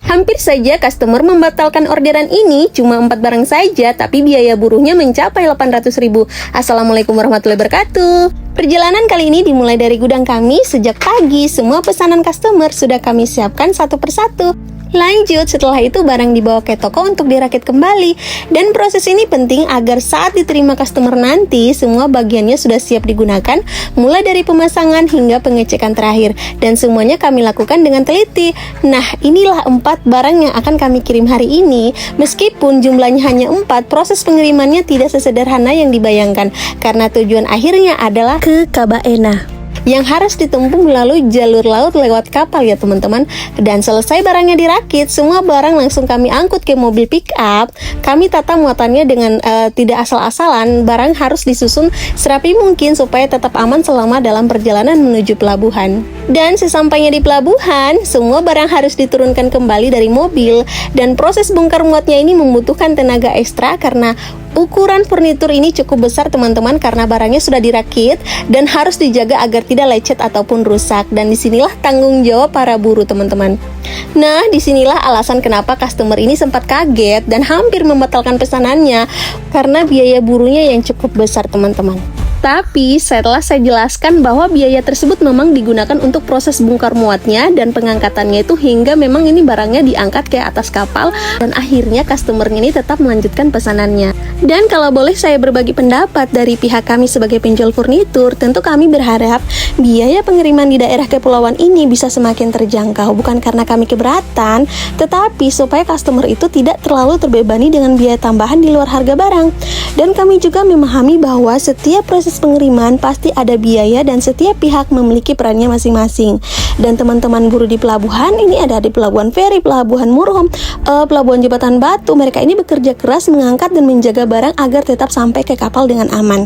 Hampir saja customer membatalkan orderan ini, cuma 4 barang saja, tapi biaya buruhnya mencapai 800.000. Assalamualaikum warahmatullahi wabarakatuh. Perjalanan kali ini dimulai dari gudang kami. Sejak pagi, semua pesanan customer sudah kami siapkan satu persatu. Lanjut, setelah itu barang dibawa ke toko untuk dirakit kembali. Dan proses ini penting agar saat diterima customer nanti, semua bagiannya sudah siap digunakan, mulai dari pemasangan hingga pengecekan terakhir. Dan semuanya kami lakukan dengan teliti. Nah, inilah 4 barang yang akan kami kirim hari ini. Meskipun jumlahnya hanya 4, proses pengirimannya tidak sesederhana yang dibayangkan, karena tujuan akhirnya adalah ke Kabaena, yang harus ditempuh melalui jalur laut lewat kapal ya teman-teman. Dan selesai barangnya dirakit, semua barang langsung kami angkut ke mobil pick up. Kami tata muatannya dengan tidak asal-asalan. Barang harus disusun serapi mungkin supaya tetap aman selama dalam perjalanan menuju pelabuhan. Dan sesampainya di pelabuhan, semua barang harus diturunkan kembali dari mobil. Dan proses bongkar muatnya ini membutuhkan tenaga ekstra karena ukuran furnitur ini cukup besar teman-teman, karena barangnya sudah dirakit dan harus dijaga agar tidak lecet ataupun rusak. Dan disinilah tanggung jawab para buruh teman-teman. Nah, disinilah alasan kenapa customer ini sempat kaget dan hampir membatalkan pesanannya, karena biaya buruhnya yang cukup besar teman-teman. Tapi setelah saya jelaskan bahwa biaya tersebut memang digunakan untuk proses bongkar muatnya dan pengangkatannya itu hingga memang ini barangnya diangkat ke atas kapal, dan akhirnya customernya ini tetap melanjutkan pesanannya. Dan kalau boleh saya berbagi pendapat dari pihak kami sebagai penjual furnitur, tentu kami berharap biaya pengiriman di daerah kepulauan ini bisa semakin terjangkau, bukan karena kami keberatan, tetapi supaya customer itu tidak terlalu terbebani dengan biaya tambahan di luar harga barang. Dan kami juga memahami bahwa setiap proses pengiriman pasti ada biaya dan setiap pihak memiliki perannya masing-masing. Dan teman-teman buruh di pelabuhan ini ada di Pelabuhan Feri, Pelabuhan Murhom, Pelabuhan Jembatan Batu, mereka ini bekerja keras mengangkat dan menjaga barang agar tetap sampai ke kapal dengan aman.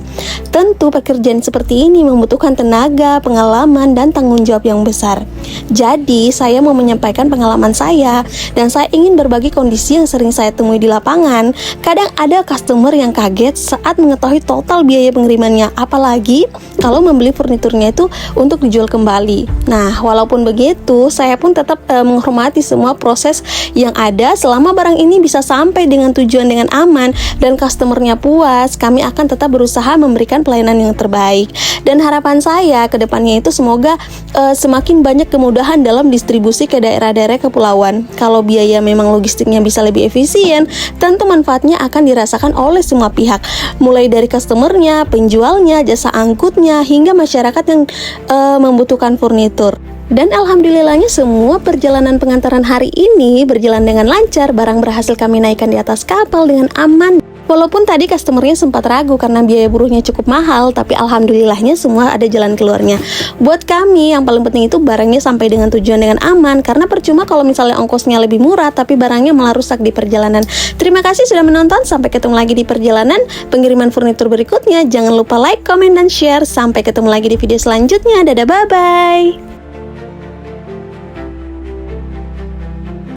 Tentu pekerjaan seperti ini membutuhkan tenaga, pengalaman, dan tanggung jawab yang besar. Jadi saya mau menyampaikan pengalaman saya, dan saya ingin berbagi kondisi yang sering saya temui di lapangan. Kadang ada customer yang kaget saat mengetahui total biaya pengirimannya, apalagi kalau membeli furniturnya itu untuk dijual kembali. Nah, walaupun begitu, saya pun tetap menghormati semua proses yang ada. Selama barang ini bisa sampai dengan tujuan dengan aman dan customernya puas, kami akan tetap berusaha memberikan pelayanan yang terbaik. Dan harapan saya ke depannya itu semoga semakin banyak kemudahan dalam distribusi ke daerah-daerah kepulauan. Kalau biaya memang logistiknya bisa lebih efisien, tentu manfaatnya akan dirasakan oleh semua pihak, mulai dari customernya, penjualnya, jasa angkutnya, hingga masyarakat yang membutuhkan furnitur. Dan alhamdulillahnya semua perjalanan pengantaran hari ini berjalan dengan lancar. Barang berhasil kami naikkan di atas kapal dengan aman. Walaupun tadi customernya sempat ragu karena biaya buruhnya cukup mahal, tapi alhamdulillahnya semua ada jalan keluarnya. Buat kami yang paling penting itu barangnya sampai dengan tujuan dengan aman, karena percuma kalau misalnya ongkosnya lebih murah tapi barangnya malah rusak di perjalanan. Terima kasih sudah menonton, sampai ketemu lagi di perjalanan pengiriman furnitur berikutnya. Jangan lupa like, comment, dan share. Sampai ketemu lagi di video selanjutnya. Dadah, bye-bye.